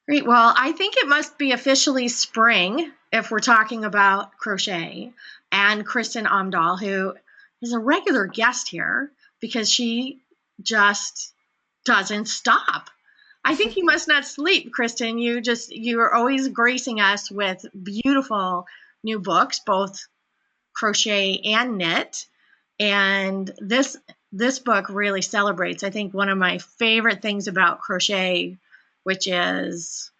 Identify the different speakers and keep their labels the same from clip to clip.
Speaker 1: Great. Well, I think it must be officially spring if we're talking about crochet. And Kristin Omdahl, who is a regular guest here because she just doesn't stop. I think you must not sleep, Kristen. You are always gracing us with beautiful new books, both crochet and knit. And this book really celebrates, I think, one of my favorite things about crochet, which is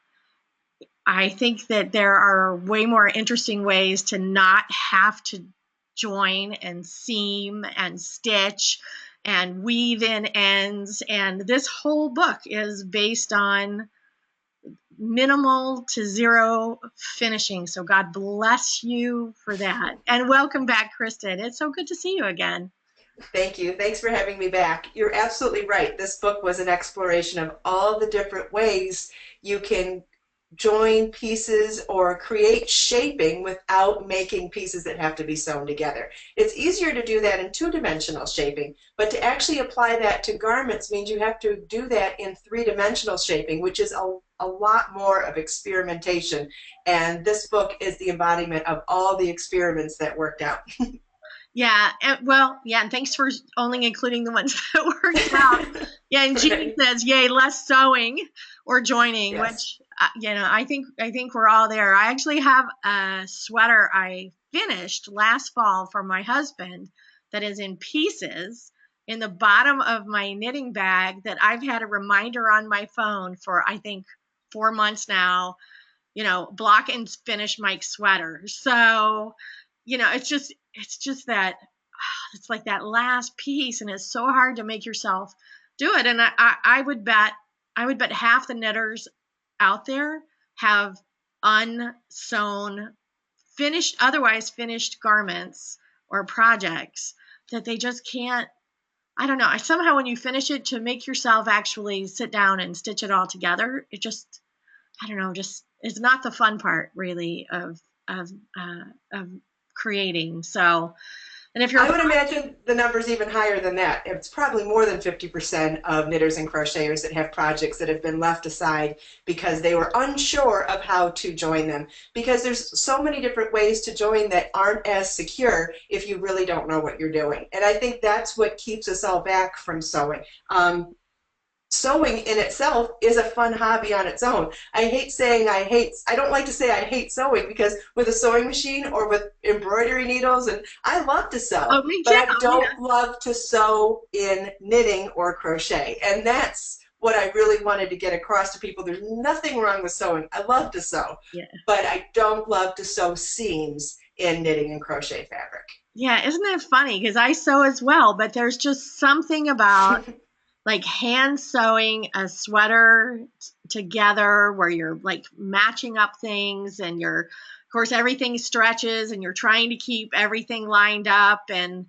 Speaker 1: I think that there are way more interesting ways to not have to join and seam and stitch and weave in ends. And this whole book is based on minimal to zero finishing. So God bless you for that. And welcome back, Kristen. It's so good to see you again.
Speaker 2: Thank you. Thanks for having me back. You're absolutely right. This book was an exploration of all the different ways you can join pieces or create shaping without making pieces that have to be sewn together. It's easier to do that in two-dimensional shaping, but to actually apply that to garments means you have to do that in three-dimensional shaping, which is a lot more of experimentation. And this book is the embodiment of all the experiments that worked out.
Speaker 1: Yeah, and thanks for only including the ones that worked out. Yeah, and Jean
Speaker 2: Right.
Speaker 1: says, "Yay, less sewing or joining,"
Speaker 2: Yes.
Speaker 1: which I think we're all there. I actually have a sweater I finished last fall for my husband that is in pieces in the bottom of my knitting bag that I've had a reminder on my phone for I think 4 months now. Block and finish Mike's sweater. So it's just that it's like that last piece, and it's so hard to make yourself do it. And I would bet half the knitters out there have unsewn otherwise finished garments or projects that they just can't. I don't know. Somehow when you finish it, to make yourself actually sit down and stitch it all together, it just, I don't know, just it's not the fun part really of of creating. So, and if you're
Speaker 2: I would imagine the number's even higher than that. It's probably more than 50% of knitters and crocheters that have projects that have been left aside because they were unsure of how to join them. Because there's so many different ways to join that aren't as secure if you really don't know what you're doing. And I think that's what keeps us all back from sewing. Sewing in itself is a fun hobby on its own. I don't like to say I hate sewing because with a sewing machine or with embroidery needles, and I love to sew,
Speaker 1: oh, me
Speaker 2: but
Speaker 1: too,
Speaker 2: I
Speaker 1: yeah.
Speaker 2: don't love to sew in knitting or crochet. And that's what I really wanted to get across to people. There's nothing wrong with sewing. I love to sew,
Speaker 1: Yeah.
Speaker 2: but I don't love to sew seams in knitting and crochet fabric.
Speaker 1: Yeah, isn't that funny? Because I sew as well, but there's just something about like hand sewing a sweater together where you're like matching up things and of course, everything stretches and you're trying to keep everything lined up. And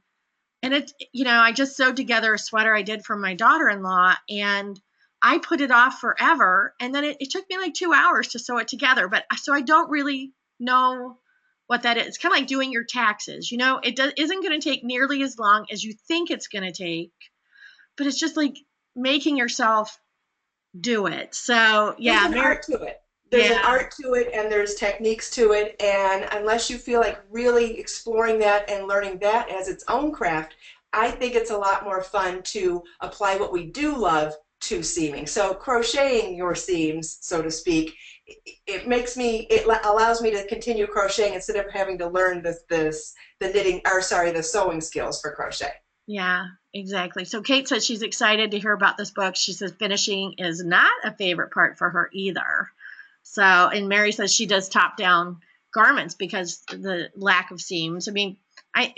Speaker 1: I just sewed together a sweater I did for my daughter-in-law, and I put it off forever. And then it took me like 2 hours to sew it together. But so I don't really know what that is. It's kind of like doing your taxes. Isn't going to take nearly as long as you think it's going to take, but it's just like making yourself do it. So
Speaker 2: There's
Speaker 1: yeah,
Speaker 2: an art to it. There's an
Speaker 1: yeah,
Speaker 2: art to it and there's techniques to it. And unless you feel like really exploring that and learning that as its own craft, I think it's a lot more fun to apply what we do love to seaming. So crocheting your seams, so to speak, it allows me to continue crocheting instead of having to learn the sewing skills for crochet.
Speaker 1: yeah, exactly. So Kate says she's excited to hear about this book. She says finishing is not a favorite part for her either. So, and Mary says she does top down garments because the lack of seams. I mean, I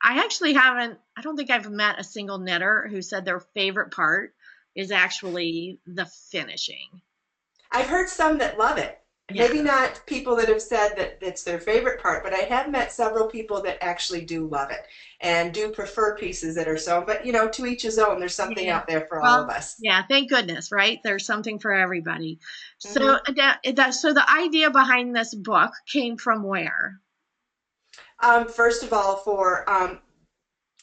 Speaker 1: actually haven't, I don't think I've met a single knitter who said their favorite part is actually the finishing.
Speaker 2: I've heard some that love it.
Speaker 1: Yeah.
Speaker 2: Maybe not people that have said that it's their favorite part, but I have met several people that actually do love it and do prefer pieces that are sewn. But to each his own. There's something
Speaker 1: Yeah.
Speaker 2: out there for all of
Speaker 1: Well,
Speaker 2: us.
Speaker 1: yeah, thank goodness, right? There's something for everybody. So
Speaker 2: hmm
Speaker 1: so the idea behind this book came from where?
Speaker 2: First of all, for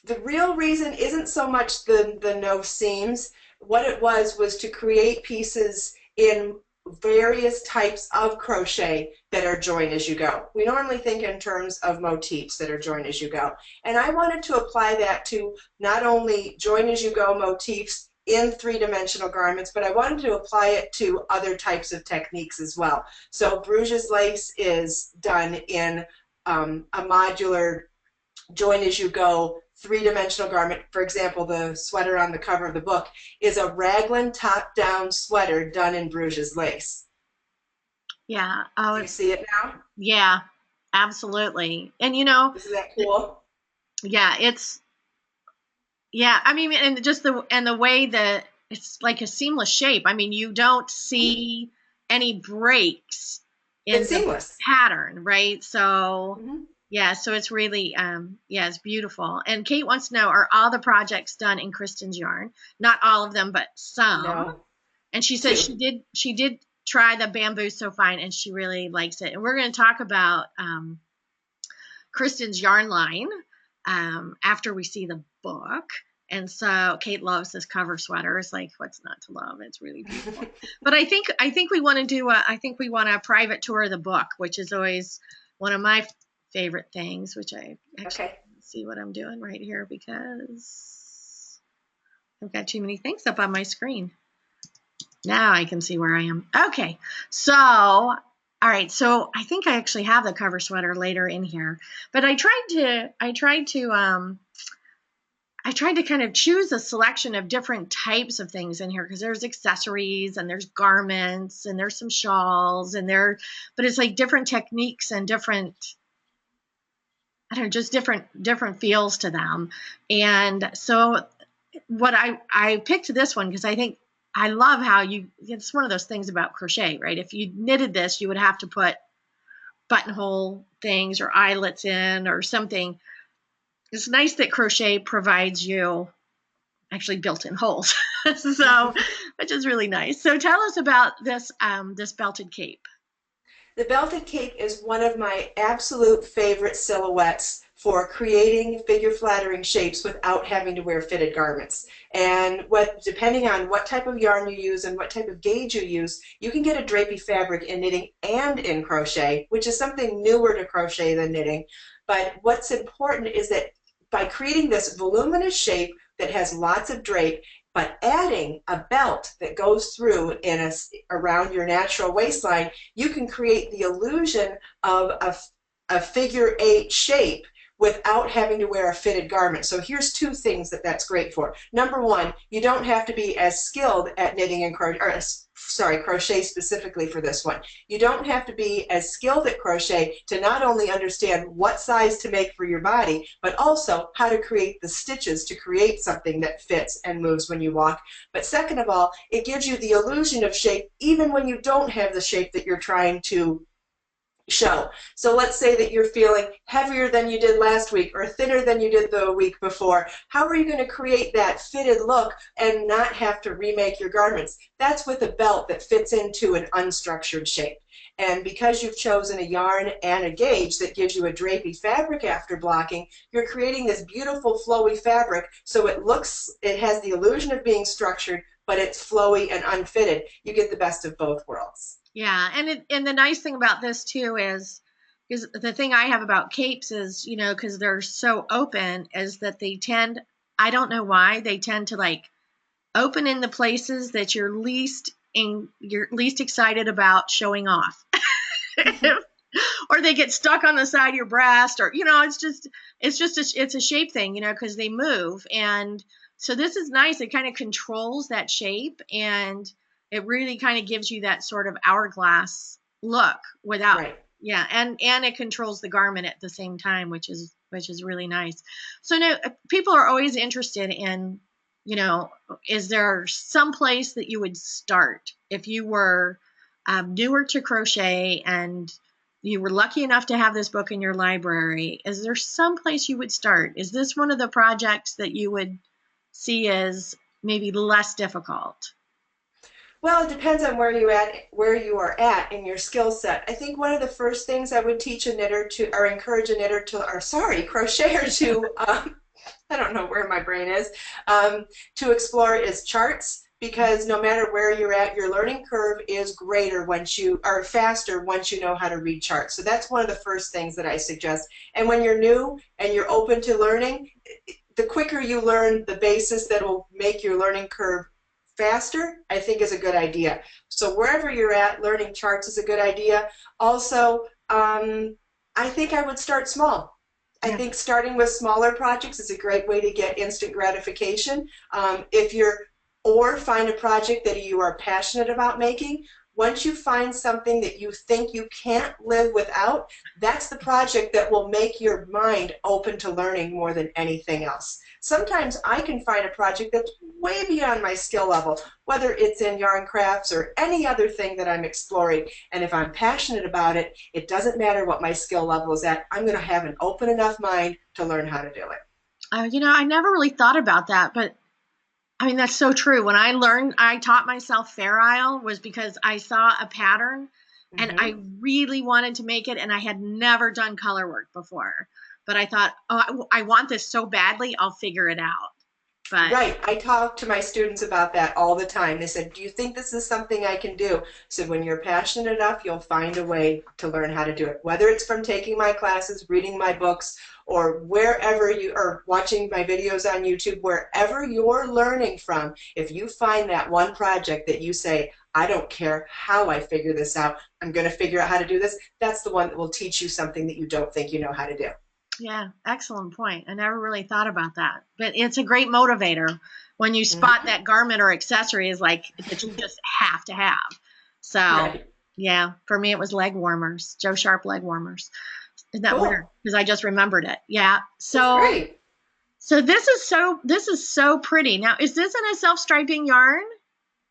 Speaker 2: the real reason isn't so much the no seams. What it was to create pieces in various types of crochet that are join as you go. We normally think in terms of motifs that are join as you go. And I wanted to apply that to not only join as you go motifs in three-dimensional garments, but I wanted to apply it to other types of techniques as well. So Bruges lace is done in a modular join as you go three-dimensional garment. For example, the sweater on the cover of the book is a Raglan top-down sweater done in Bruges lace.
Speaker 1: Yeah. Oh,
Speaker 2: Do you see it now?
Speaker 1: yeah, absolutely. And you know,
Speaker 2: Isn't that cool?
Speaker 1: yeah, I mean, and just the way that it's like a seamless shape. I mean, you don't see any breaks in
Speaker 2: It's
Speaker 1: the
Speaker 2: seamless.
Speaker 1: pattern, right? So
Speaker 2: Mm-hmm.
Speaker 1: yeah, so it's really yeah, it's beautiful. And Kate wants to know, are all the projects done in Kristen's yarn? Not all of them, but some.
Speaker 2: No.
Speaker 1: And she says
Speaker 2: Two.
Speaker 1: she did try the bamboo so fine and she really likes it. And we're going to talk about Kristen's yarn line after we see the book. And so Kate loves this cover sweater. It's like, what's not to love? It's really beautiful. But I think we want to do a private tour of the book, which is always one of my favorite things, which I actually see what I'm doing right here because I've got too many things up on my screen. Now I can see where I am. Okay, so all right, so I think I actually have the cover sweater later in here, but I tried to kind of choose a selection of different types of things in here because there's accessories and there's garments and there's some shawls and but it's like different techniques and different, I don't know, just different feels to them. And so what I picked this one because I think I love how it's one of those things about crochet, right? If you knitted this, you would have to put buttonhole things or eyelets in or something. It's nice that crochet provides you actually built-in holes, so which is really nice. So tell us about this this belted cape.
Speaker 2: The belted cape is one of my absolute favorite silhouettes for creating figure flattering shapes without having to wear fitted garments. And depending on what type of yarn you use and what type of gauge you use, you can get a drapey fabric in knitting and in crochet, which is something newer to crochet than knitting. But what's important is that by creating this voluminous shape that has lots of drape, but adding a belt that goes through around your natural waistline, you can create the illusion of a figure eight shape without having to wear a fitted garment. So here's two things that's great for. Number one, you don't have to be as skilled at knitting and crochet specifically for this one. You don't have to be as skilled at crochet to not only understand what size to make for your body, but also how to create the stitches to create something that fits and moves when you walk. But second of all, it gives you the illusion of shape even when you don't have the shape that you're trying to show. So let's say that you're feeling heavier than you did last week or thinner than you did the week before. How are you going to create that fitted look and not have to remake your garments? That's with a belt that fits into an unstructured shape. And because you've chosen a yarn and a gauge that gives you a drapey fabric after blocking, you're creating this beautiful flowy fabric so it has the illusion of being structured, but it's flowy and unfitted. You get the best of both worlds.
Speaker 1: Yeah, and the nice thing about this too is the thing I have about capes is, you know, because they're so open, is that I don't know why, they tend to like open in the places that you're least excited about showing off. Or they get stuck on the side of your breast, or, you know, it's a shape thing, you know, because they move. And so this is nice. It kind of controls that shape, and it really kind of gives you that sort of hourglass look without, right. Yeah. And it controls the garment at the same time, which is really nice. So now people are always interested in, you know, is there some place that you would start if you were newer to crochet and you were lucky enough to have this book in your library? Is there some place you would start? Is this one of the projects that you would see as maybe less difficult?
Speaker 2: Well, it depends on where you are at in your skill set. I think one of the first things I would teach a knitter to, or encourage a knitter to, crocheter to, I don't know where my brain is, to explore is charts, because no matter where you're at, your learning curve is greater once you are faster once you know how to read charts. So that's one of the first things that I suggest. And when you're new and you're open to learning, the quicker you learn the basis that will make your learning curve faster, I think is a good idea. So wherever you're at, learning charts is a good idea. Also, I think I would start small. I think starting with smaller projects is a great way to get instant gratification. Or find a project that you are passionate about making. Once you find something that you think you can't live without, that's the project that will make your mind open to learning more than anything else. Sometimes I can find a project that's way beyond my skill level, whether it's in yarn crafts or any other thing that I'm exploring. And if I'm passionate about it, it doesn't matter what my skill level is at. I'm going to have an open enough mind to learn how to do it.
Speaker 1: You know, I never really thought about that, but I mean, that's so true. When I taught myself Fair Isle was because I saw a pattern and I really wanted to make it, and I had never done color work before. But I thought, oh, I want this so badly, I'll figure it out. But
Speaker 2: right. I talk to my students about that all the time. They said, do you think this is something I can do? So when you're passionate enough, you'll find a way to learn how to do it. Whether it's from taking my classes, reading my books, or wherever you are watching my videos on YouTube, wherever you're learning from, if you find that one project that you say, I don't care how I figure this out, I'm going to figure out how to do this, that's the one that will teach you something that you don't think you know how to do.
Speaker 1: yeah, excellent point. I never really thought about that. But it's a great motivator when you spot that garment or accessory is like that you just have to have. So, yeah, for me it was leg warmers, Joe Sharp leg warmers. Isn't that weird? Because I just remembered it. Yeah. So so this is so pretty. Now, is this in a self-striping yarn?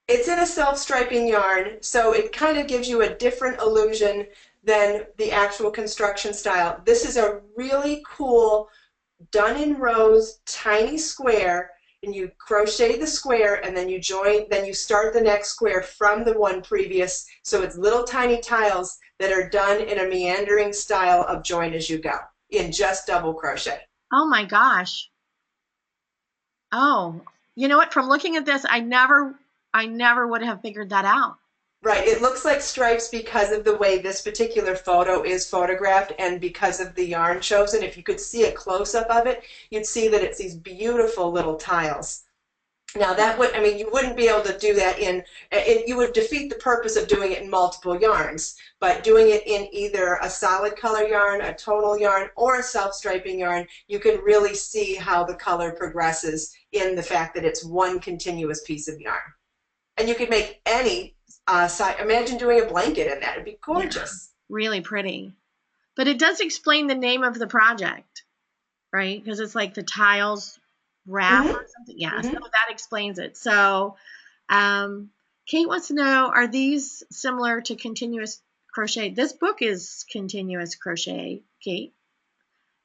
Speaker 2: It's in a self-striping yarn, so it kind of gives you a different illusion than the actual construction style. This is a really cool done in rows tiny square, and you crochet the square and then you start the next square from the one previous, so it's little tiny tiles that are done in a meandering style of join as you go in just double crochet.
Speaker 1: Oh my gosh. Oh, you know what? From looking at this, I never would have figured that out.
Speaker 2: Right, it looks like stripes because of the way this particular photo is photographed and because of the yarn chosen. If you could see a close-up of it, you'd see that it's these beautiful little tiles. Now that would, I mean, you wouldn't be able to do that you would defeat the purpose of doing it in multiple yarns, but doing it in either a solid color yarn, a tonal yarn, or a self-striping yarn, you can really see how the color progresses in the fact that it's one continuous piece of yarn. And you could make any imagine doing a blanket in that. It'd be gorgeous.
Speaker 1: Yeah, really pretty. But it does explain the name of the project, right? Because it's like the tiles wrap or something. Yeah, so that explains it. So Kate wants to know, are these similar to continuous crochet? This book is continuous crochet, Kate.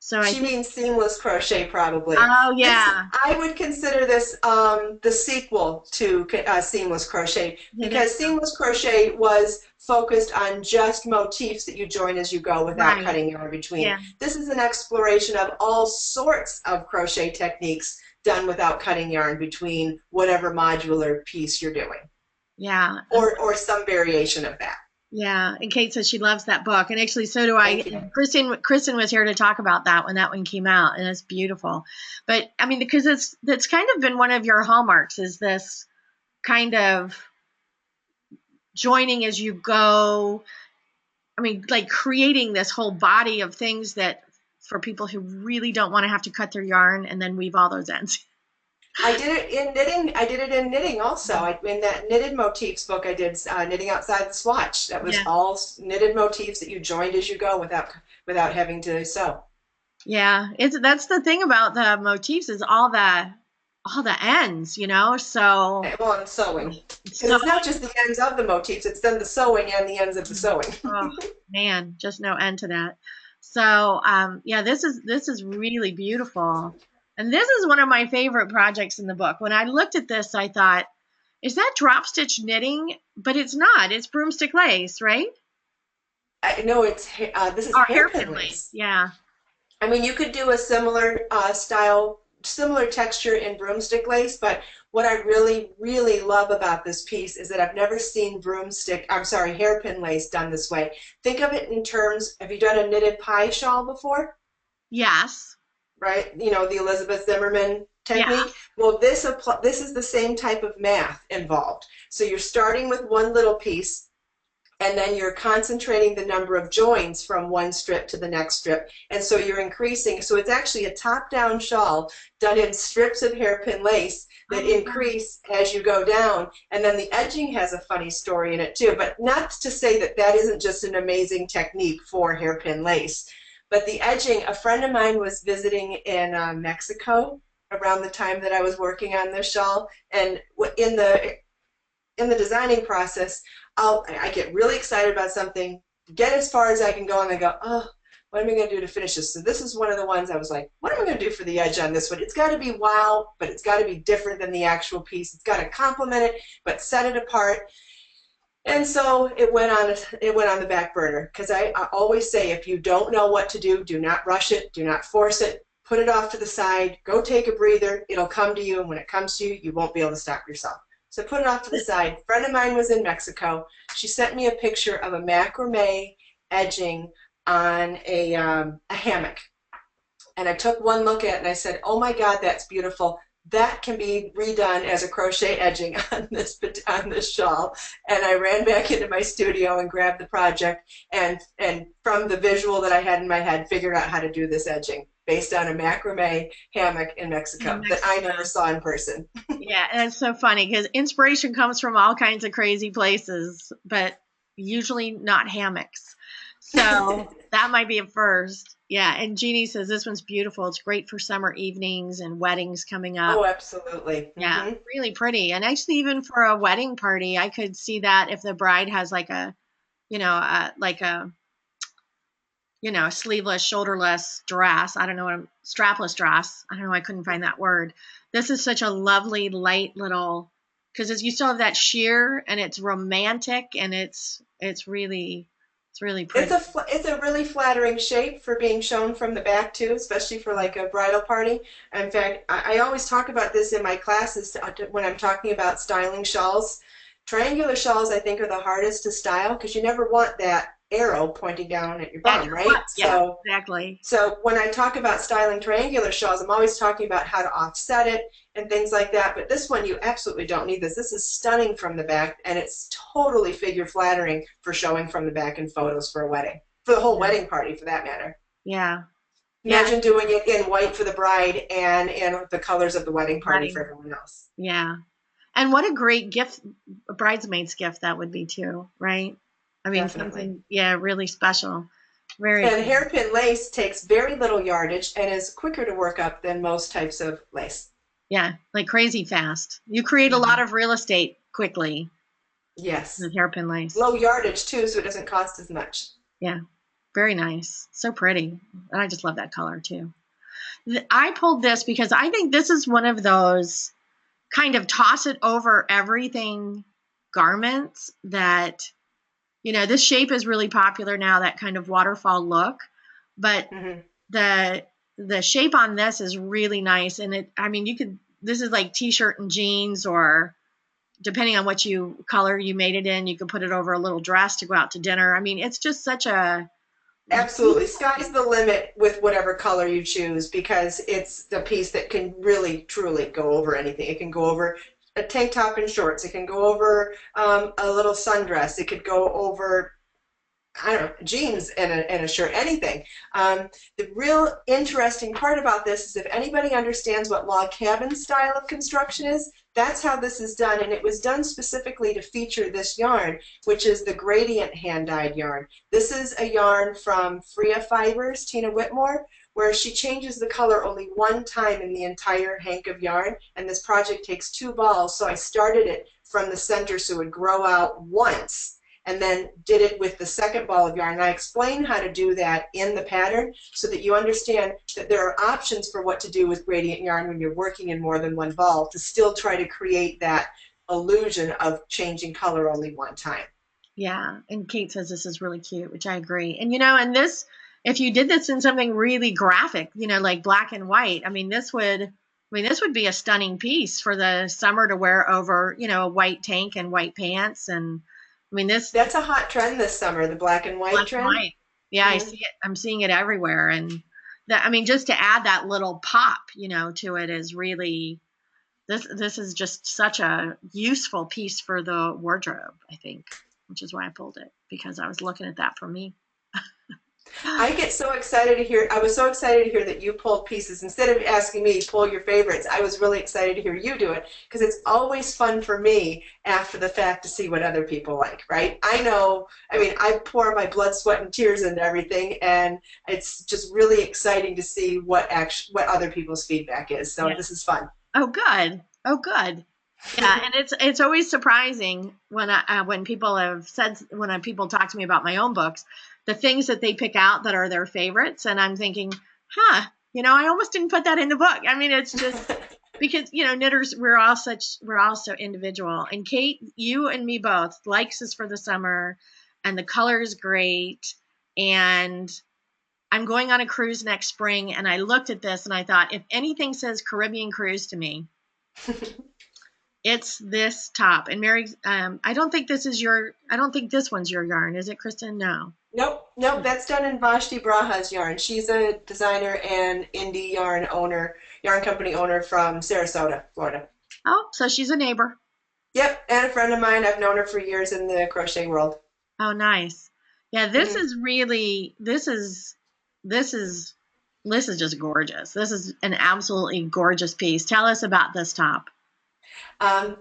Speaker 1: So
Speaker 2: she means seamless crochet, probably.
Speaker 1: Oh, yeah.
Speaker 2: I would consider this the sequel to seamless crochet, because seamless crochet was focused on just motifs that you join as you go without cutting yarn between. Yeah. This is an exploration of all sorts of crochet techniques done without cutting yarn between whatever modular piece you're doing.
Speaker 1: Yeah.
Speaker 2: Or some variation of that.
Speaker 1: Yeah, and Kate says she loves that book, and actually so do I. Kristen was here to talk about that when that one came out, and it's beautiful. But I mean, because that's kind of been one of your hallmarks, is this kind of joining as you go. I mean, like creating this whole body of things that for people who really don't want to have to cut their yarn and then weave all those ends.
Speaker 2: I did it in knitting. I did it in knitting also. In that knitted motifs book, I did knitting outside the swatch. That was all knitted motifs that you joined as you go without having to sew.
Speaker 1: Yeah, that's the thing about the motifs is all the ends, you know. So
Speaker 2: well, and sewing. Because it's not just the ends of the motifs; it's then the sewing and the ends of the sewing.
Speaker 1: Oh man, just no end to that. So yeah, this is really beautiful. And this is one of my favorite projects in the book. When I looked at this, I thought, is that drop stitch knitting? But it's not. It's broomstick lace, right?
Speaker 2: No, this is hairpin lace.
Speaker 1: Yeah.
Speaker 2: I mean, you could do a similar texture in broomstick lace, but What I really, really love about this piece is that I've never seen hairpin lace done this way. Think of it in terms, have you done a knitted pie shawl before?
Speaker 1: Yes.
Speaker 2: Right? You know, the Elizabeth Zimmerman
Speaker 1: Yeah.
Speaker 2: technique. Well, this is the same type of math involved. So you're starting with one little piece, and then you're concentrating the number of joins from one strip to the next strip. And so you're increasing. So it's actually a top-down shawl done in strips of hairpin lace that increase as you go down. And then the edging has a funny story in it too. But not to say that that isn't just an amazing technique for hairpin lace. But the edging, a friend of mine was visiting in Mexico around the time that I was working on this shawl. And in the designing process, I get really excited about something, get as far as I can go, and then go, oh, what am I going to do to finish this? So this is one of the ones I was like, what am I going to do for the edge on this one? It's got to be wow, but it's got to be different than the actual piece. It's got to complement it, but set it apart. And so it went on the back burner, because I always say, if you don't know what to do not rush it, do not force it, put it off to the side, go take a breather, it'll come to you, and when it comes to you, you won't be able to stop yourself. So put it off to the side. A friend of mine was in Mexico. She sent me a picture of a macrame edging on a hammock. And I took one look at it and I said, oh my God, that's beautiful. That can be redone as a crochet edging on this shawl. And I ran back into my studio and grabbed the project, and from the visual that I had in my head, figured out how to do this edging based on a macrame hammock in Mexico that I never saw in person.
Speaker 1: Yeah, and it's so funny because inspiration comes from all kinds of crazy places, but usually not hammocks. So that might be a first. Yeah, and Jeannie says this one's beautiful. It's great for summer evenings and weddings coming up.
Speaker 2: Oh, absolutely.
Speaker 1: Yeah, really pretty. And actually, even for a wedding party, I could see that if the bride has like a, sleeveless, shoulderless dress. I don't know strapless dress. I don't know. I couldn't find that word. This is such a lovely, light little, because you still have that sheer, and it's romantic, and it's really pretty.
Speaker 2: It's a really flattering shape for being shown from the back too, especially for like a bridal party. In fact, I always talk about this in my classes when I'm talking about styling shawls. Triangular shawls, I think, are the hardest to style because you never want that arrow pointing down at your bum, right?
Speaker 1: Yeah, so, exactly.
Speaker 2: So when I talk about styling triangular shawls, I'm always talking about how to offset it and things like that. But this one, you absolutely don't need this. This is stunning from the back, and it's totally figure flattering for showing from the back in photos for a wedding, for the whole wedding party, for that matter.
Speaker 1: Yeah.
Speaker 2: Imagine doing it in white for the bride and in the colors of the wedding party for everyone else.
Speaker 1: Yeah. And what a great gift, a bridesmaid's gift that would be too, right? I mean,
Speaker 2: Definitely.
Speaker 1: Something, really special.
Speaker 2: And hairpin lace takes very little yardage and is quicker to work up than most types of lace.
Speaker 1: Yeah, like crazy fast. You create a lot of real estate quickly.
Speaker 2: Yes.
Speaker 1: With hairpin lace.
Speaker 2: Low yardage too, so it doesn't cost as much.
Speaker 1: Yeah, very nice. So pretty. And I just love that color too. I pulled this because I think this is one of those kind of toss it over everything garments that, this shape is really popular now, that kind of waterfall look, but the shape on this is really nice. And this is like t-shirt and jeans, or depending on what color you made it in, you could put it over a little dress to go out to dinner. I mean, it's just such a,
Speaker 2: absolutely, sky's the limit with whatever color you choose, because it's the piece that can really truly go over anything. It can go over a tank top and shorts. It can go over a little sundress. It could go over, I don't know, jeans and a shirt, anything. The real interesting part about this is if anybody understands what log cabin style of construction is, that's how this is done, and it was done specifically to feature this yarn, which is the gradient hand-dyed yarn. This is a yarn from Freya Fibers, Tina Whitmore, where she changes the color only one time in the entire hank of yarn, and this project takes 2 balls, so I started it from the center so it would grow out once, and then did it with the second ball of yarn. And I explain how to do that in the pattern so that you understand that there are options for what to do with gradient yarn when you're working in more than one ball to still try to create that illusion of changing color only one time.
Speaker 1: Yeah, and Kate says this is really cute, which I agree. And and this, if you did this in something really graphic, like black and white, I mean, this would mean, this would be a stunning piece for the summer to wear over, a white tank and white pants. And I mean, this
Speaker 2: That's a hot trend this summer, the black and white
Speaker 1: black and
Speaker 2: trend.
Speaker 1: white. Yeah, I see it. I'm seeing it everywhere. And that, I mean, just to add that little pop, to it is really, this is just such a useful piece for the wardrobe, I think, which is why I pulled it, because I was looking at that for me.
Speaker 2: I get so excited to hear, I was so excited to hear that you pulled pieces. Instead of asking me to pull your favorites, I was really excited to hear you do it, because it's always fun for me after the fact to see what other people like, right? I know, I mean, I pour my blood, sweat, and tears into everything, and it's just really exciting to see what other people's feedback is. So this is fun.
Speaker 1: Oh, good. Oh, good. Yeah, and it's always surprising when people have said, when people talk to me about my own books, the things that they pick out that are their favorites, and I'm thinking, I almost didn't put that in the book. I mean, it's just because knitters, we're all so individual. And Kate, you and me both, likes this for the summer, and the color is great. And I'm going on a cruise next spring, and I looked at this and I thought, if anything says Caribbean cruise to me, it's this top. And Mary, I don't think this one's your yarn, is it, Kristen? No.
Speaker 2: Nope, that's done in Vashti Braha's yarn. She's a designer and indie yarn company owner from Sarasota, Florida.
Speaker 1: Oh, so she's a neighbor.
Speaker 2: Yep, and a friend of mine. I've known her for years in the crochet world.
Speaker 1: Oh, nice. Yeah, this is really, this is just gorgeous. This is an absolutely gorgeous piece. Tell us about this top.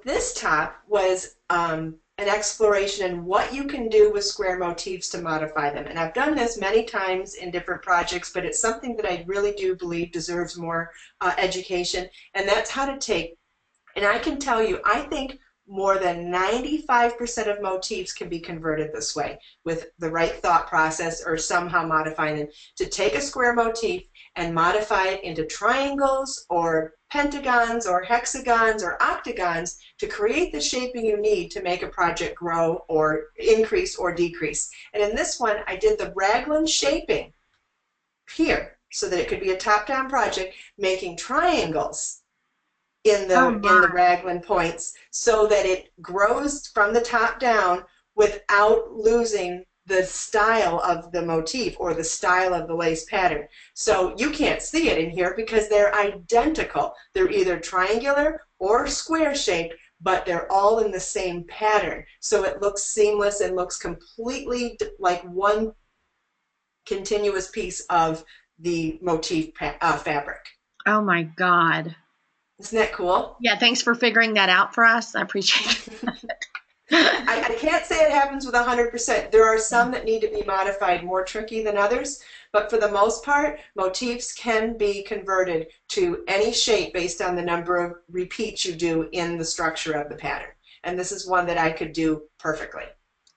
Speaker 2: This top was an exploration in what you can do with square motifs to modify them. And I've done this many times in different projects, but it's something that I really do believe deserves more education. And that's how to take, and I can tell you, I think more than 95% of motifs can be converted this way with the right thought process or somehow modifying them. To take a square motif and modify it into triangles or pentagons or hexagons or octagons to create the shaping you need to make a project grow or increase or decrease. And in this one, I did the Raglan shaping here so that it could be a top-down project, making triangles in the Raglan points so that it grows from the top down without losing the style of the motif or the style of the lace pattern. So you can't see it in here because they're identical. They're either triangular or square shaped, but they're all in the same pattern. So it looks seamless and looks completely like one continuous piece of the motif fabric.
Speaker 1: Oh my God.
Speaker 2: Isn't that cool?
Speaker 1: Yeah, thanks for figuring that out for us. I appreciate it.
Speaker 2: I can't say it happens with 100%. There are some that need to be modified more tricky than others, but for the most part, motifs can be converted to any shape based on the number of repeats you do in the structure of the pattern. And this is one that I could do perfectly.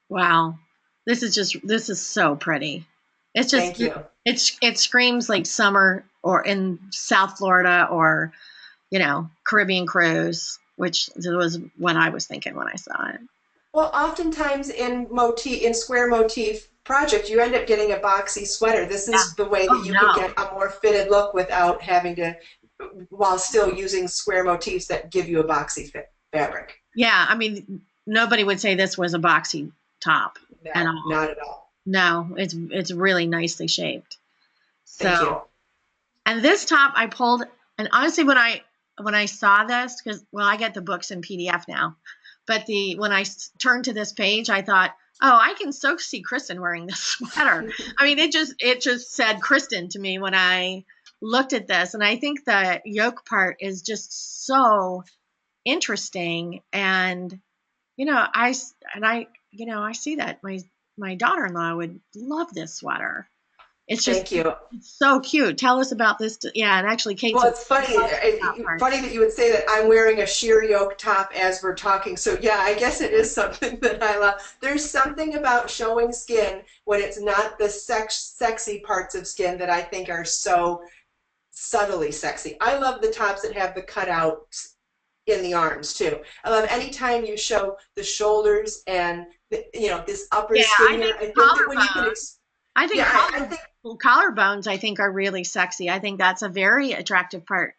Speaker 1: Wow. This is so pretty. It's just,
Speaker 2: thank you.
Speaker 1: It screams like summer or in South Florida or, Caribbean cruise, which was what I was thinking when I saw it.
Speaker 2: Well, oftentimes in square motif project, you end up getting a boxy sweater. This is the way that you can get a more fitted look without having to, while still using square motifs that give you a boxy fit fabric.
Speaker 1: Yeah, I mean, nobody would say this was a boxy top at all.
Speaker 2: Not at all.
Speaker 1: No, it's really nicely shaped.
Speaker 2: Thank you.
Speaker 1: And this top I pulled, and honestly, when I saw this, because I get the books in PDF now. But when I turned to this page, I thought, oh, I can so see Kristen wearing this sweater. I mean, it just said Kristen to me when I looked at this. And I think the yoke part is just so interesting. And, I see that my daughter-in-law would love this sweater. It's just
Speaker 2: Thank you.
Speaker 1: It's so cute. Tell us about this. Yeah, and actually, Kate.
Speaker 2: Well, it's funny. Funny that you would say that I'm wearing a sheer yoke top as we're talking. So yeah, I guess it is something that I love. There's something about showing skin when it's not the sexy parts of skin that I think are so subtly sexy. I love the tops that have the cutouts in the arms too. I love anytime you show the shoulders and this upper skin here. I think collarbones, I think, are really sexy. I think that's a very attractive part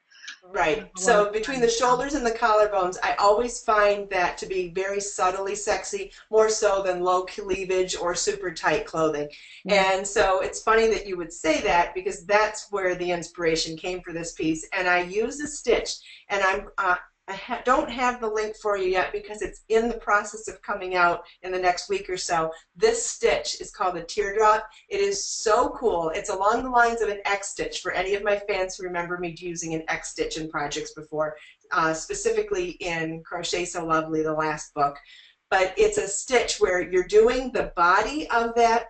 Speaker 2: Right.
Speaker 1: One
Speaker 2: So between the shoulders and the collarbones, I always find that to be very subtly sexy, more so than low cleavage or super tight clothing.
Speaker 1: yeah.
Speaker 2: And so it's funny that you would say that because that's where the inspiration came for this piece. And I use a stitch, and don't have the link for you yet because it's in the process of coming out in the next week or so. This stitch is called a teardrop. It is so cool. It's along the lines of an X stitch for any of my fans who remember me using an X stitch in projects before, specifically in Crochet So Lovely, the last book. But it's a stitch where you're doing the body of that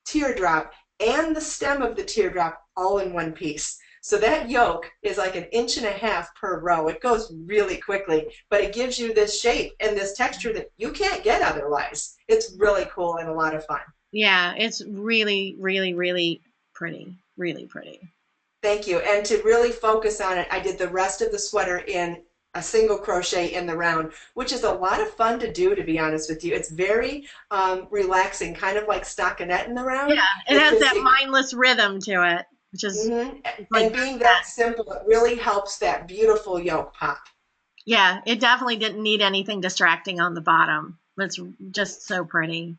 Speaker 2: teardrop and the stem of the teardrop all in one piece. So that yoke is like 1.5 inches per row. It goes really quickly, but it gives you this shape and this texture that you can't get otherwise. It's really cool and a lot of fun.
Speaker 1: Yeah, it's really, really, really pretty. Really pretty.
Speaker 2: Thank you. And to really focus on it, I did the rest of the sweater in a single crochet in the round, which is a lot of fun to do, to be honest with you. It's very relaxing, kind of like stockinette in the round.
Speaker 1: Yeah, it has that mindless rhythm to it, which is like,
Speaker 2: and being that simple, it really helps that beautiful yoke pop.
Speaker 1: yeah, it definitely didn't need anything distracting on the bottom. It's just so pretty.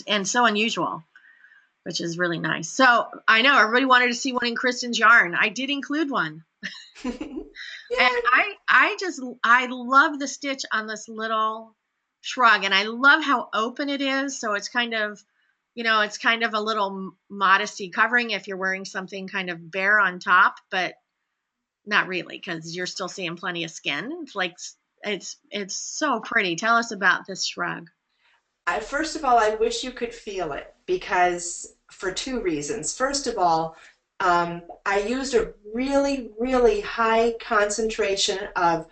Speaker 1: And so unusual, which is really nice. So I know everybody wanted to see one in Kristen's yarn. I did include one. And I love the stitch on this little shrug, and I love how open it is. So it's kind of, it's kind of a little modesty covering if you're wearing something kind of bare on top, but not really, because you're still seeing plenty of skin. It's like, it's so pretty. Tell us about this shrug.
Speaker 2: First of all, I wish you could feel it because for two reasons. First of all, I used a really, really high concentration of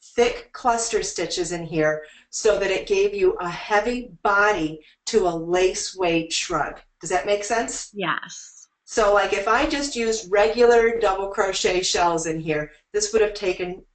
Speaker 2: thick cluster stitches in here so that it gave you a heavy body to a lace weight shrug. Does that make sense?
Speaker 1: Yes.
Speaker 2: So like if I just used regular double crochet shells in here, this would have taken,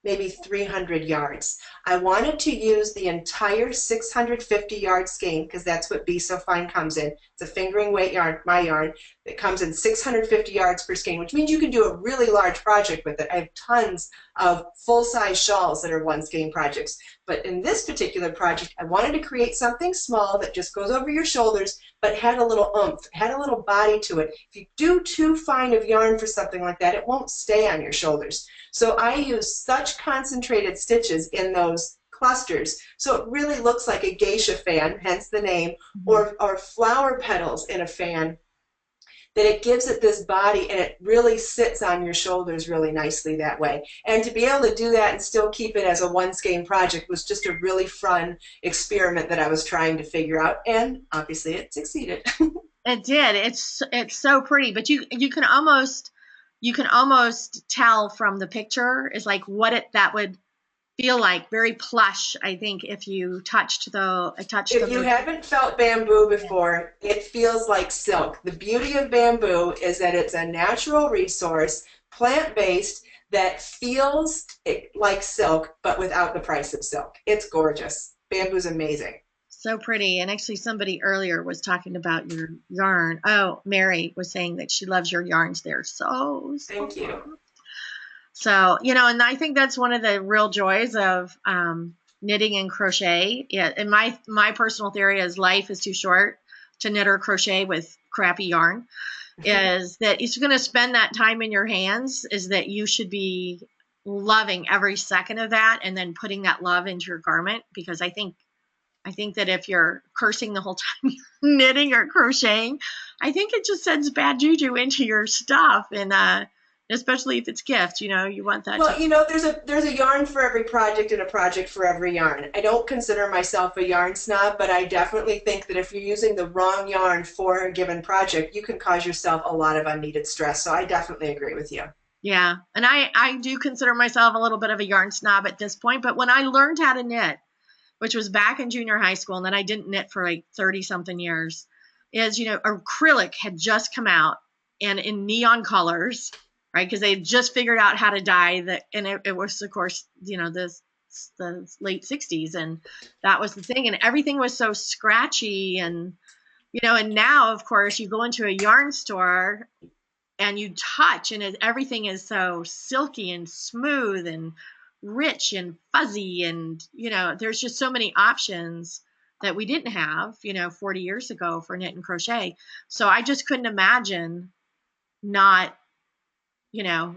Speaker 2: maybe 300 yards. I wanted to use the entire 650 yard skein because that's what Be So Fine comes in. It's a fingering weight yarn, my yarn, that comes in 650 yards per skein, which means you can do a really large project with it. I have tons of full-size shawls that are one skein projects. But in this particular project, I wanted to create something small that just goes over your shoulders, but had a little oomph, had a little body to it. If you do too fine of yarn for something like that, it won't stay on your shoulders. So I use such concentrated stitches in those clusters, so it really looks like a geisha fan, hence the name, or flower petals in a fan, that it gives it this body and it really sits on your shoulders really nicely that way. And to be able to do that and still keep it as a one skein project was just a really fun experiment that I was trying to figure out, and obviously it succeeded.
Speaker 1: It did. It's so pretty, but you can almost tell from the picture is like what that would feel like. Very plush, I think, if you touched
Speaker 2: If you haven't felt bamboo before, it feels like silk. The beauty of bamboo is that it's a natural resource, plant-based, that feels like silk, but without the price of silk. It's gorgeous. Bamboo's amazing.
Speaker 1: So pretty. And actually somebody earlier was talking about your yarn. Oh, Mary was saying that she loves your yarns. They're so
Speaker 2: Thank you.
Speaker 1: So, and I think that's one of the real joys of knitting and crochet. Yeah, and my personal theory is life is too short to knit or crochet with crappy yarn. Is that it's going to spend that time in your hands, is that you should be loving every second of that and then putting that love into your garment, because I think that if you're cursing the whole time you're knitting or crocheting, I think it just sends bad juju into your stuff. And especially if it's gift, you want that.
Speaker 2: Well, there's a yarn for every project and a project for every yarn. I don't consider myself a yarn snob, but I definitely think that if you're using the wrong yarn for a given project, you can cause yourself a lot of unneeded stress. So I definitely agree with you.
Speaker 1: Yeah, and I do consider myself a little bit of a yarn snob at this point, but when I learned how to knit, which was back in junior high school, and then I didn't knit for like 30-something years, is, acrylic had just come out and in neon colors, right? Because they had just figured out how to dye that, and it was, of course, the late 60s, and that was the thing, and everything was so scratchy, and, and now, of course, you go into a yarn store, and you touch, and everything is so silky and smooth and rich and fuzzy, and there's just so many options that we didn't have 40 years ago for knit and crochet. So I just couldn't imagine not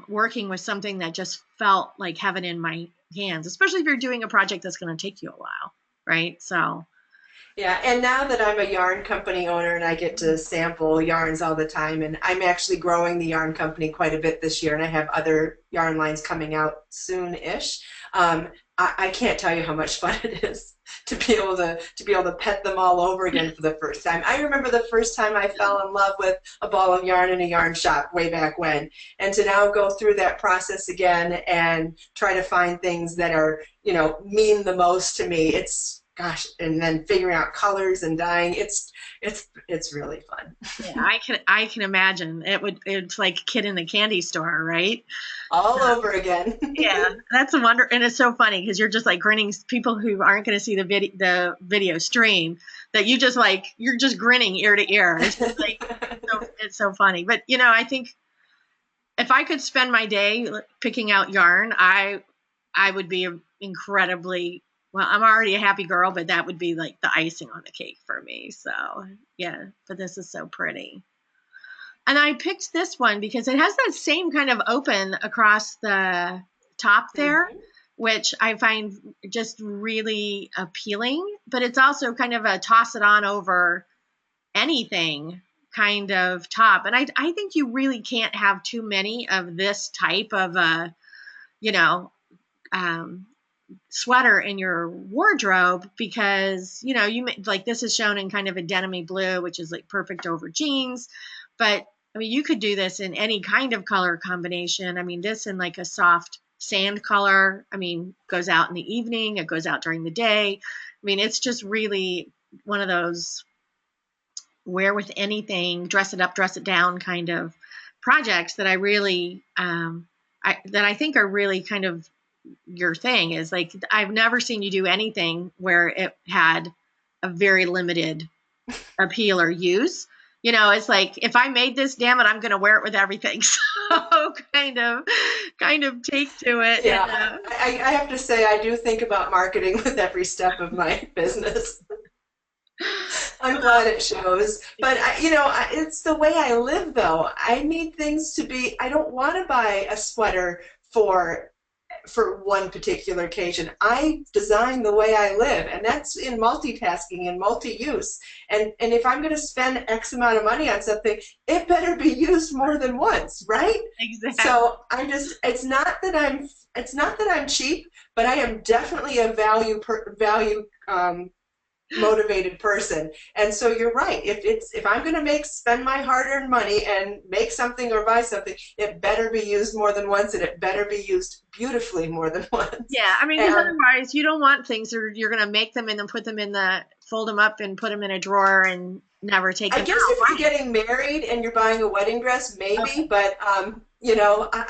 Speaker 1: working with something that just felt like heaven in my hands, especially if you're doing a project that's going to take you a while, right? So
Speaker 2: yeah, and now that I'm a yarn company owner and I get to sample yarns all the time, and I'm actually growing the yarn company quite a bit this year, and I have other yarn lines coming out soon-ish. I can't tell you how much fun it is to be able to pet them all over again for the first time. I remember the first time I fell in love with a ball of yarn in a yarn shop way back when, and to now go through that process again and try to find things that are mean the most to me. It's gosh, and then figuring out colors and dyeing, it's really fun.
Speaker 1: Yeah, I can imagine. It's like a kid in the candy store, right?
Speaker 2: All over again.
Speaker 1: Yeah, that's a wonder, and it's so funny because you're just like grinning. People who aren't going to see the video stream, that you're just grinning ear to ear. It's just like it's so funny. But I think if I could spend my day picking out yarn, I would be incredibly. Well, I'm already a happy girl, but that would be like the icing on the cake for me. So, yeah, but this is so pretty. And I picked this one because it has that same kind of open across the top there, which I find just really appealing. But it's also kind of a toss it on over anything kind of top. And I think you really can't have too many of this type of sweater in your wardrobe, because you like, this is shown in kind of a denim-y blue, which is like perfect over jeans, but I mean you could do this in any kind of color combination. I mean, this in like a soft sand color, I mean, goes out in the evening, it goes out during the day. I mean, it's just really one of those wear with anything, dress it up, dress it down kind of projects that I really that I think are really kind of your thing. Is like, I've never seen you do anything where it had a very limited appeal or use. It's like, if I made this, damn it, I'm going to wear it with everything. So kind of take to it.
Speaker 2: Yeah, and, I have to say, I do think about marketing with every step of my business. I'm glad it shows, but it's the way I live, though. I need things to be. I don't want to buy a sweater for one particular occasion. I design the way I live, and that's in multitasking and multi-use. And if I'm going to spend X amount of money on something, it better be used more than once, right?
Speaker 1: Exactly.
Speaker 2: So it's not that I'm cheap, but I am definitely a value motivated person. And so you're right. If I'm going to spend my hard-earned money and make something or buy something, it better be used more than once, and it better be used beautifully more than once.
Speaker 1: Yeah, I mean, because otherwise you don't want things that you're going to make them and then put them fold them up and put them in a drawer and never take them out.
Speaker 2: I guess if you're getting married and you're buying a wedding dress, maybe, okay. But I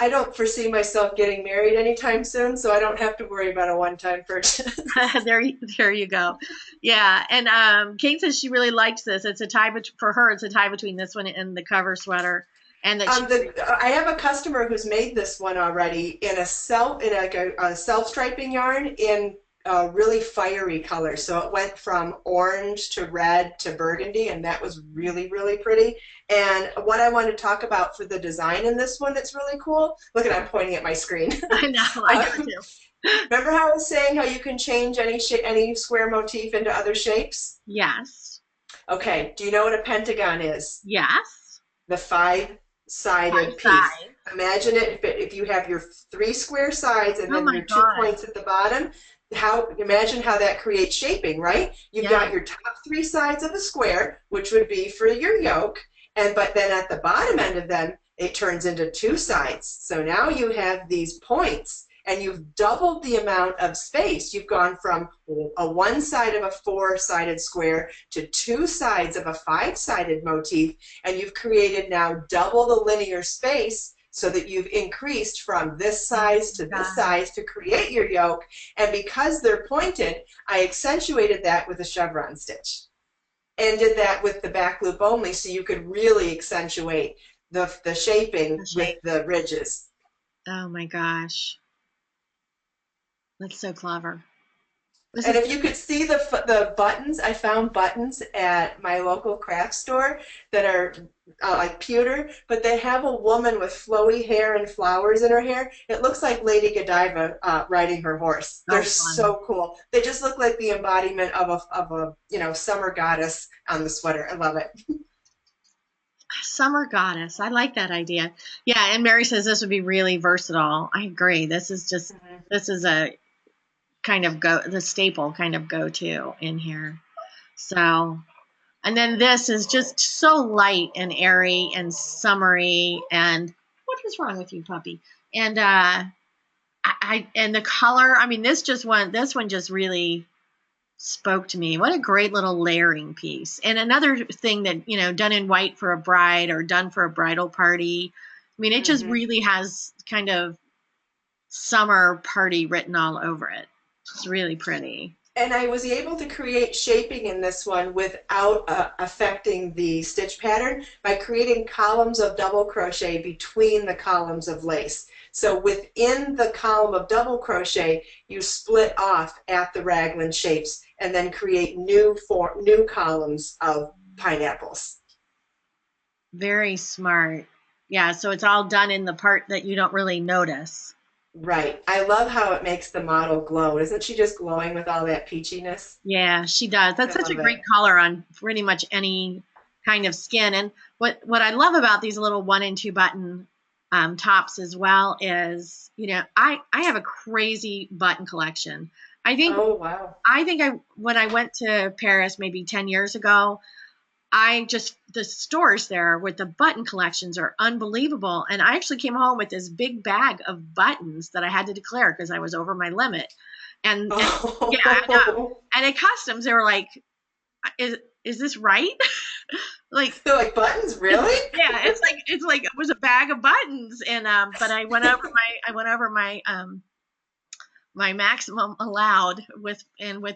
Speaker 2: don't foresee myself getting married anytime soon, so I don't have to worry about a one-time purchase. There
Speaker 1: you go. Yeah, and Kate says she really likes this. It's a tie for her. It's a tie between this one and the cover sweater. And
Speaker 2: I have a customer who's made this one already in a self-striping yarn in a really fiery color. So it went from orange to red to burgundy, and that was really, really pretty. And what I want to talk about for the design in this one that's really cool, look at, I'm pointing at my screen.
Speaker 1: I know, I do too.
Speaker 2: Remember how I was saying how you can change any square motif into other shapes?
Speaker 1: Yes.
Speaker 2: Okay, do you know what a pentagon is?
Speaker 1: Yes.
Speaker 2: The five-sided piece. Imagine it if you have your 3 square sides and then your 2 points at the bottom. Imagine how that creates shaping, right? You've got your top 3 sides of a square, which would be for your yoke, but then at the bottom end of them, it turns into 2 sides. So now you have these points, and you've doubled the amount of space. You've gone from one side of a 4-sided square to 2 sides of a 5-sided motif, and you've created now double the linear space, so that you've increased from this size to this size to create your yoke. And because they're pointed, I accentuated that with a chevron stitch and did that with the back loop only, so you could really accentuate the shaping
Speaker 1: The
Speaker 2: with
Speaker 1: shape.
Speaker 2: the ridges.
Speaker 1: Oh my gosh. That's so clever. This
Speaker 2: And
Speaker 1: is
Speaker 2: if you could see the buttons, I found buttons at my local craft store that are like pewter, but they have a woman with flowy hair and flowers in her hair. It looks like Lady Godiva riding her horse. They're
Speaker 1: so fun.
Speaker 2: so cool. They just look like the embodiment of a summer goddess on the sweater. I love it.
Speaker 1: Summer goddess. I like that idea. Yeah, and Mary says this would be really versatile. I agree. This is a kind of the staple kind of go to in here. So, and then this is just so light and airy and summery. And what is wrong with you, puppy? And and the color. I mean, this one just really spoke to me. What a great little layering piece. And another thing that, done in white for a bride or done for a bridal party. I mean, it just
Speaker 2: Hmm.
Speaker 1: really has kind of summer party written all over it. It's really pretty.
Speaker 2: And I was able to create shaping in this one without affecting the stitch pattern by creating columns of double crochet between the columns of lace. So within the column of double crochet, you split off at the raglan shapes and then create new columns of pineapples.
Speaker 1: Very smart. Yeah, so it's all done in the part that you don't really notice.
Speaker 2: Right. I love how it makes the model glow. Isn't she just glowing with all that peachiness?
Speaker 1: Yeah, she does. That's
Speaker 2: I
Speaker 1: such a
Speaker 2: love
Speaker 1: great
Speaker 2: it.
Speaker 1: color on pretty much any kind of skin. And what I love about these little 1 and 2 button tops as well is, I have a crazy button collection. I think
Speaker 2: Oh, wow.
Speaker 1: when I went to Paris maybe 10 years ago, the stores there with the button collections are unbelievable. And I actually came home with this big bag of buttons that I had to declare because I was over my limit. And yeah, I know.
Speaker 2: Oh,
Speaker 1: And at customs, they were like, is this right? Like,
Speaker 2: they're like buttons,
Speaker 1: it's,
Speaker 2: really?
Speaker 1: yeah, it's like it was a bag of buttons. And but I went over my maximum allowed with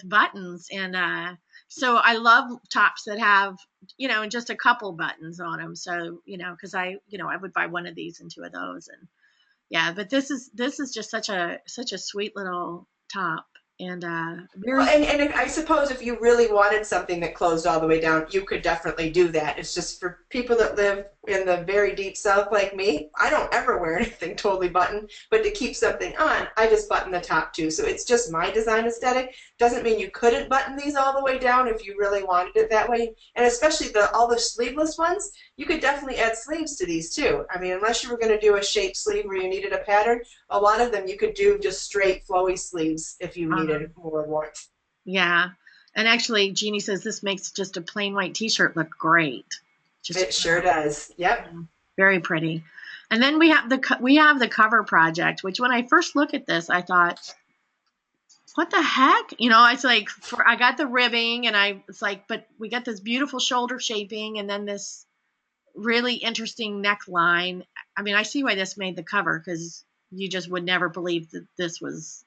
Speaker 1: buttons. And so I love tops that have just a couple buttons on them. So because I would buy one of these and two of those. And yeah, but this is just such a sweet little top. And
Speaker 2: Well,
Speaker 1: very.
Speaker 2: and I suppose if you really wanted something that closed all the way down, you could definitely do that. It's just for people that live in the very deep south like me, I don't ever wear anything totally buttoned, but to keep something on, I just button the top too. So it's just my design aesthetic. Doesn't mean you couldn't button these all the way down if you really wanted it that way. And especially all the sleeveless ones, you could definitely add sleeves to these too. I mean, unless you were going to do a shape sleeve where you needed a pattern, a lot of them you could do just straight flowy sleeves if you needed more warmth.
Speaker 1: Yeah. And actually, Jeannie says this makes just a plain white t-shirt look great. Just
Speaker 2: It sure does. Yep.
Speaker 1: very pretty. And then we have the cover project, which when I first look at this, I thought, what the heck? It's like I got the ribbing and it's like, but we got this beautiful shoulder shaping and then this really interesting neckline. I mean, I see why this made the cover because you just would never believe that this was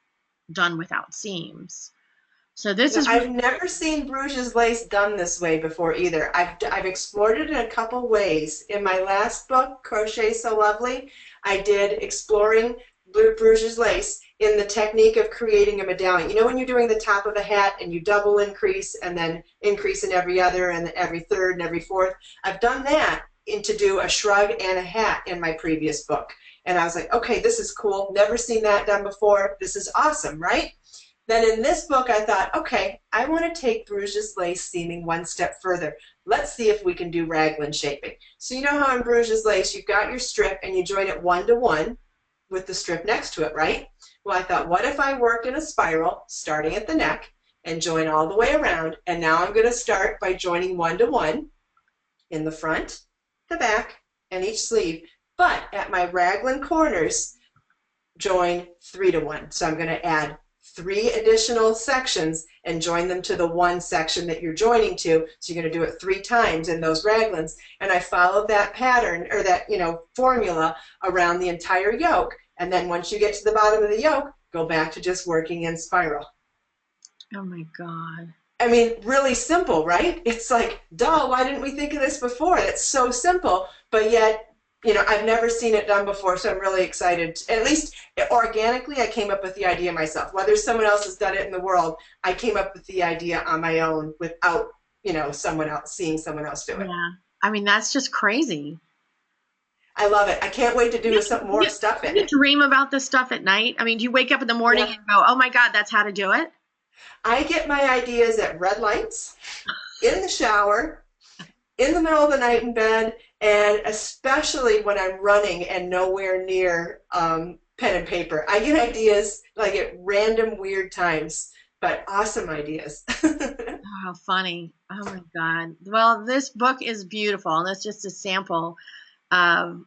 Speaker 1: done without seams. So this
Speaker 2: Now,
Speaker 1: is
Speaker 2: I've never seen Bruges lace done this way before either. I've explored it in a couple ways. In my last book, Crochet So Lovely, I did exploring Bruges lace in the technique of creating a medallion. You know when you're doing the top of a hat and you double increase and then increase in every other and every third and every fourth? I've done that to do a shrug and a hat in my previous book. And I was like, okay, this is cool. Never seen that done before. This is awesome, right? Then in this book, I thought, okay, I want to take Bruges lace seaming one step further. Let's see if we can do raglan shaping. So you know how in Bruges lace, you've got your strip and you join it 1-to-1 with the strip next to it, right? Well, I thought, what if I worked in a spiral starting at the neck and join all the way around? And now I'm going to start by joining 1-to-1 in the front, the back, and each sleeve. But at my raglan corners, join 3-to-1. So I'm going to add 3 additional sections and join them to the one section that you're joining to. So you're going to do it 3 times in those raglans. And I followed that pattern or that, formula around the entire yoke. And then once you get to the bottom of the yoke, go back to just working in spiral.
Speaker 1: oh my God.
Speaker 2: I mean, really simple, right? It's like, duh, why didn't we think of this before? It's so simple, but yet I've never seen it done before, so I'm really excited. At least organically, I came up with the idea myself. Whether someone else has done it in the world, I came up with the idea on my own without, someone else seeing someone else do it.
Speaker 1: Yeah. I mean, that's just crazy.
Speaker 2: I love it. I can't wait to do some more stuff in
Speaker 1: You
Speaker 2: it.
Speaker 1: dream about this stuff at night? I mean, do you wake up in the morning
Speaker 2: Yeah.
Speaker 1: and go, oh my God, that's how to do it?
Speaker 2: I get my ideas at red lights, in the shower, in the middle of the night in bed, and especially when I'm running and nowhere near pen and paper. I get ideas like at random weird times, but awesome ideas.
Speaker 1: Oh, funny. Oh my God. Well, this book is beautiful, and it's just a sample of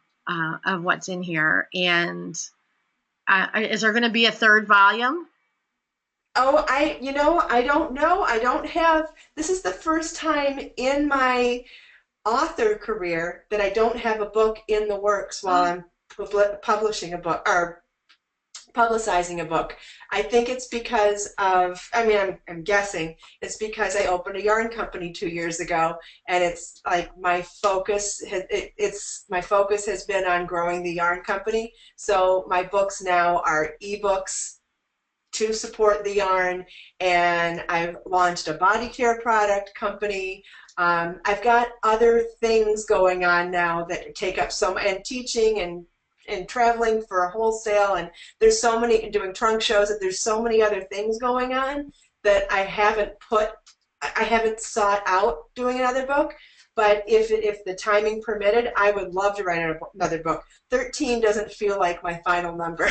Speaker 1: what's in here. And is there going to be a third volume?
Speaker 2: Oh, I don't know. I don't have, this is the first time in my author career that I don't have a book in the works while I'm publishing a book or publicizing a book. I think it's because of, I'm guessing it's because I opened a yarn company 2 years ago, and it's like my focus has been on growing the yarn company. So my books now are ebooks to support the yarn, and I've launched a body care product company. I've got other things going on now that take up and teaching and traveling for a wholesale, and there's so many, doing trunk shows, that there's so many other things going on that I haven't sought out doing another book. But if the timing permitted, I would love to write another book. 13 doesn't feel like my final number.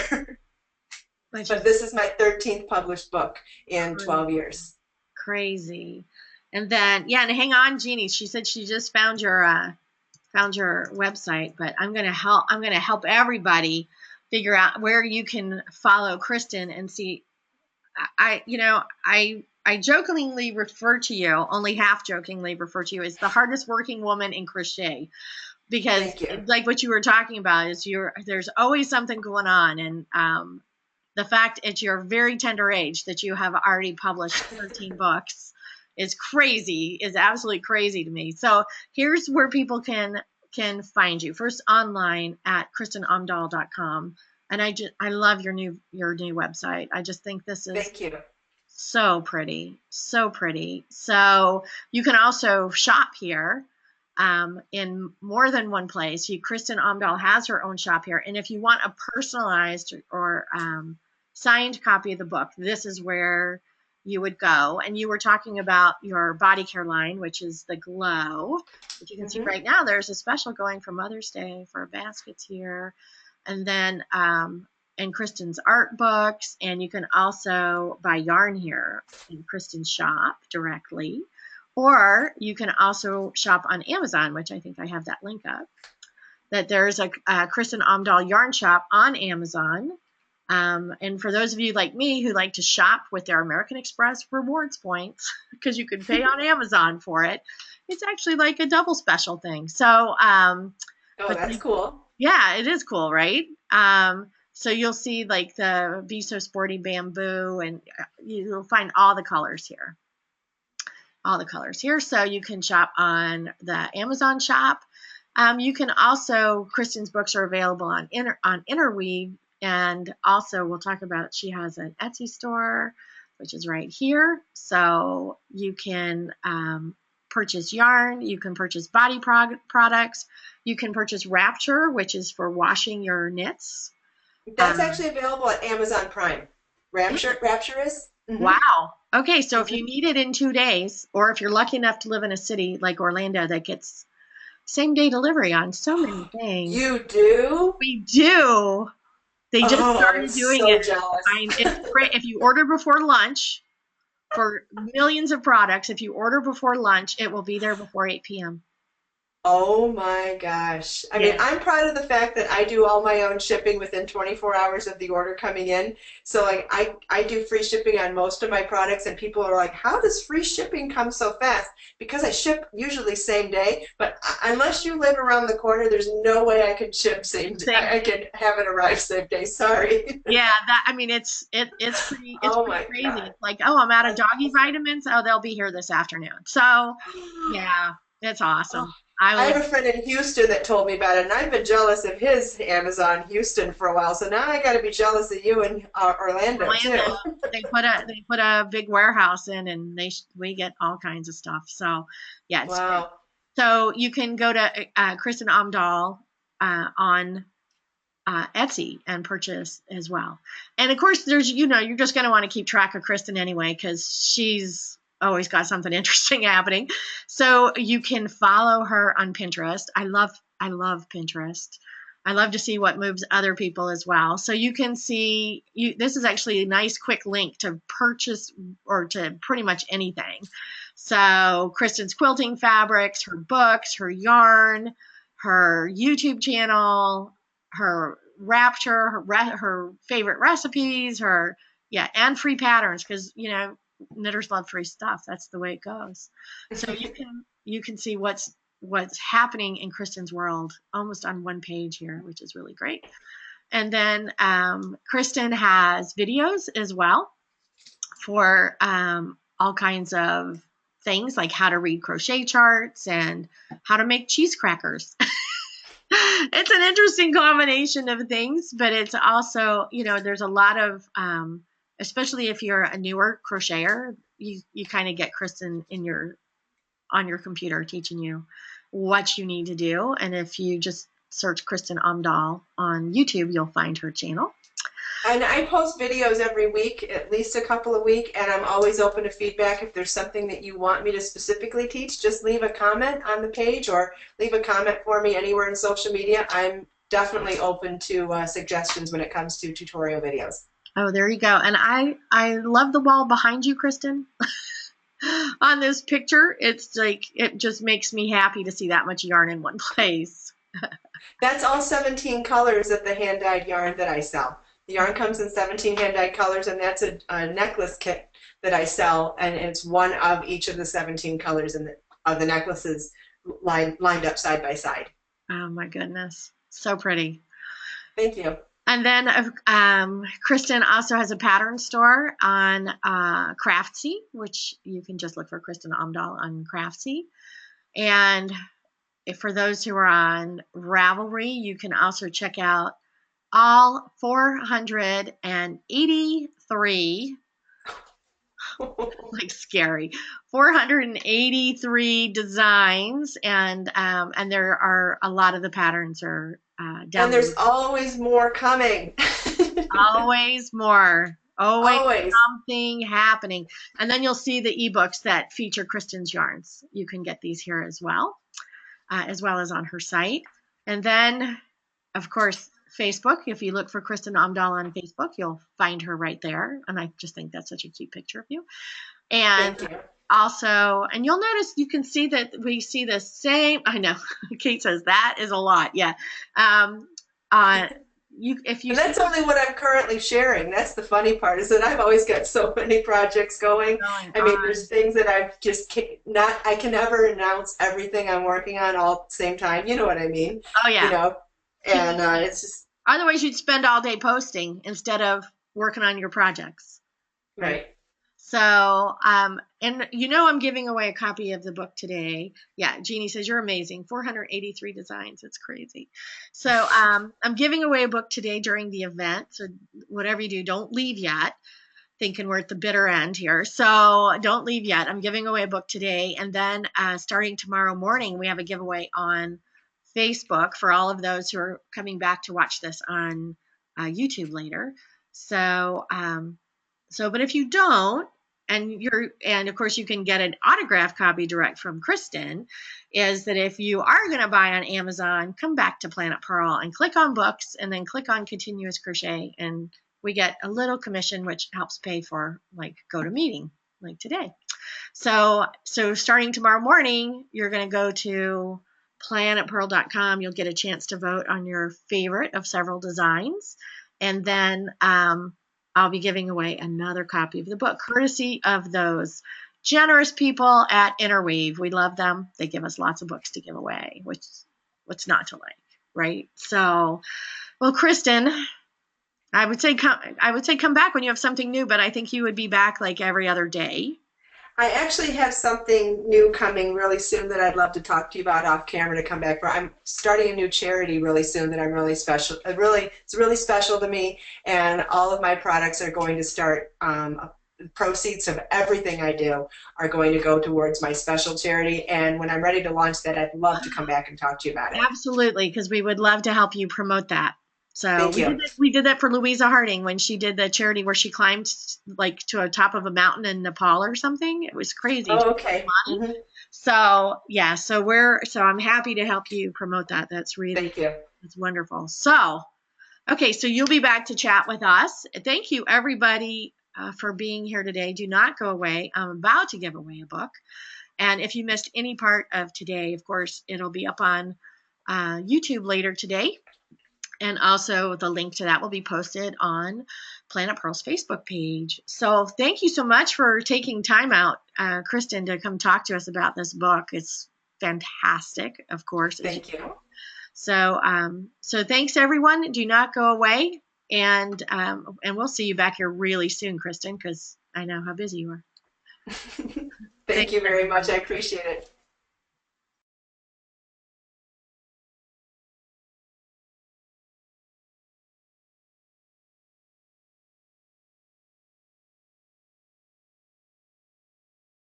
Speaker 2: But this is my 13th published book in 12 years.
Speaker 1: Crazy. And then, yeah, and hang on, Jeannie. She said she just found your website, but I'm gonna help everybody figure out where you can follow Kristen and see. I jokingly refer to you, only half jokingly refer to you, as the hardest working woman in crochet, because like what you were talking about is there's always something going on, and the fact at your very tender age that you have already published 13 books is absolutely crazy to me. So here's where people can find you. First, online at kristinomdahl.com. And I love your new website. I just think this is
Speaker 2: Thank you.
Speaker 1: So pretty, so pretty. So you can also shop here in more than one place. Kristin Omdahl has her own shop here. And if you want a personalized or signed copy of the book, this is where you would go. And you were talking about your body care line, which is the Glow. If you can see right now, there's a special going for Mother's Day for baskets here. And then, and Kristen's art books. And you can also buy yarn here in Kristen's shop directly. Or you can also shop on Amazon, which I think I have that link up. That there's a Kristin Omdahl yarn shop on Amazon. And for those of you like me who like to shop with their American Express rewards points, because you can pay on Amazon for it, it's actually like a double special thing. So,
Speaker 2: that's cool.
Speaker 1: Yeah, it is cool, right? So you'll see like the Be So Sporty bamboo, and you'll find all the colors here. So you can shop on the Amazon shop. You can also, Kristen's books are available on Interweave. And also, we'll talk about, she has an Etsy store, which is right here. So you can purchase yarn. You can purchase body products. You can purchase Wrapture, which is for washing your knits.
Speaker 2: That's actually available at Amazon Prime. Wrapture is?
Speaker 1: Mm-hmm. Wow. Okay, so if you need it in 2 days, or if you're lucky enough to live in a city like Orlando that gets same-day delivery on so many things.
Speaker 2: You do?
Speaker 1: We do. They just started doing it.
Speaker 2: Jealous.
Speaker 1: It's great. If you order before lunch, for millions of products, if you order before lunch, it will be there before 8 p.m.
Speaker 2: Oh my gosh. I mean, I'm proud of the fact that I do all my own shipping within 24 hours of the order coming in. So like I do free shipping on most of my products, and people are like, how does free shipping come so fast? Because I ship usually same day, but unless you live around the corner, there's no way I could ship same day. I can have it arrive same day. Sorry.
Speaker 1: Yeah, it's pretty crazy. Gosh. It's like, oh, I'm out of doggy vitamins. Oh, they'll be here this afternoon. So yeah. It's
Speaker 2: Oh,
Speaker 1: awesome.
Speaker 2: I
Speaker 1: I
Speaker 2: have
Speaker 1: would.
Speaker 2: a friend in Houston that told me about it, and I've been jealous of his Amazon Houston for a while. So now I got to be jealous of you in Orlando too.
Speaker 1: Orlando, they put a big warehouse in, and we get all kinds of stuff. So yeah, it's great.
Speaker 2: Wow.
Speaker 1: So you can go to Kristin Omdahl on Etsy and purchase as well. And of course, you're just going to want to keep track of Kristen anyway because she's always got something interesting happening. So you can follow her on Pinterest. I love Pinterest. I love to see what moves other people as well. So you can see this is actually a nice quick link to purchase or to pretty much anything. So Kristen's quilting fabrics, her books, her yarn, her YouTube channel, her Wrapture, her favorite recipes, and free patterns because knitters love free stuff. That's the way it goes. So you can see what's happening in Kristen's world almost on one page here, which is really great. And then Kristen has videos as well for all kinds of things like how to read crochet charts and how to make cheese crackers. It's an interesting combination of things, but it's also, there's a lot of, especially if you're a newer crocheter, you kind of get Kristen on your computer teaching you what you need to do. And if you just search Kristin Omdahl on YouTube, you'll find her channel.
Speaker 2: And I post videos every week, at least a couple a week, and I'm always open to feedback. If there's something that you want me to specifically teach, just leave a comment on the page or leave a comment for me anywhere in social media. I'm definitely open to suggestions when it comes to tutorial videos.
Speaker 1: Oh, there you go. And I love the wall behind you, Kristen. On this picture, it's like it just makes me happy to see that much yarn in one place.
Speaker 2: That's all 17 colors of the hand-dyed yarn that I sell. The yarn comes in 17 hand-dyed colors, and that's a necklace kit that I sell, and it's one of each of the 17 colors of the necklaces lined up side by side.
Speaker 1: Oh my goodness, so pretty.
Speaker 2: Thank you.
Speaker 1: And then Kristen also has a pattern store on Craftsy, which you can just look for Kristin Omdahl on Craftsy. And for those who are on Ravelry, you can also check out all 483, like scary, 483 designs, and there are a lot of the patterns are down.
Speaker 2: And there's always more coming.
Speaker 1: Always more.
Speaker 2: Always
Speaker 1: Something happening. And then you'll see the ebooks that feature Kristen's yarns. You can get these here as well as on her site. And then, of course, Facebook. If you look for Kristin Omdahl on Facebook, you'll find her right there. And I just think that's such a cute picture of you. And
Speaker 2: Thank you.
Speaker 1: Also, and you'll notice you can see that we see the same. I know Kate says that is a lot. Yeah. If you
Speaker 2: and that's only what I'm currently sharing. That's the funny part is that I've always got so many projects going. I mean, there's things that I've just I can never announce everything I'm working on all at the same time. You know what I mean?
Speaker 1: Oh yeah.
Speaker 2: And it's just.
Speaker 1: Otherwise, you'd spend all day posting instead of working on your projects.
Speaker 2: Right.
Speaker 1: So, and I'm giving away a copy of the book today. Yeah, Jeannie says, you're amazing. 483 designs. It's crazy. So I'm giving away a book today during the event. So whatever you do, don't leave yet. Thinking we're at the bitter end here. So don't leave yet. I'm giving away a book today. And then starting tomorrow morning, we have a giveaway on Facebook for all of those who are coming back to watch this on YouTube later. So, but if you don't, and of course you can get an autographed copy direct from Kristen, is that if you are going to buy on Amazon, come back to Planet Purl and click on books and then click on continuous crochet, and we get a little commission which helps pay for like GoToMeeting like today. So starting tomorrow morning, you're going to go to planetpurl.com. You'll get a chance to vote on your favorite of several designs, and then I'll be giving away another copy of the book, courtesy of those generous people at Interweave. We love them. They give us lots of books to give away, which what's not to like, right? So, well, Kristen, I would say come back when you have something new, but I think you would be back like every other day.
Speaker 2: I actually have something new coming really soon that I'd love to talk to you about off camera to come back for. I'm starting a new charity really soon that I'm really special. It's really special to me, and all of my products are going to start. Proceeds of everything I do are going to go towards my special charity. And when I'm ready to launch that, I'd love to come back and talk to you about it.
Speaker 1: Absolutely, because we would love to help you promote that. So
Speaker 2: Thank you.
Speaker 1: we did that for Louisa Harding when she did the charity where she climbed like to a top of a mountain in Nepal or something. It was crazy.
Speaker 2: Oh, okay. Mm-hmm.
Speaker 1: So yeah, so I'm happy to help you promote that. That's really
Speaker 2: Thank you.
Speaker 1: That's wonderful. So okay, so you'll be back to chat with us. Thank you everybody for being here today. Do not go away. I'm about to give away a book. And if you missed any part of today, of course, it'll be up on YouTube later today. And also the link to that will be posted on Planet Purl's Facebook page. So thank you so much for taking time out, Kristen, to come talk to us about this book. It's fantastic, of course.
Speaker 2: Thank you.
Speaker 1: So thanks, everyone. Do not go away. And we'll see you back here really soon, Kristen, because I know how busy you are.
Speaker 2: Thank you very much. I appreciate it.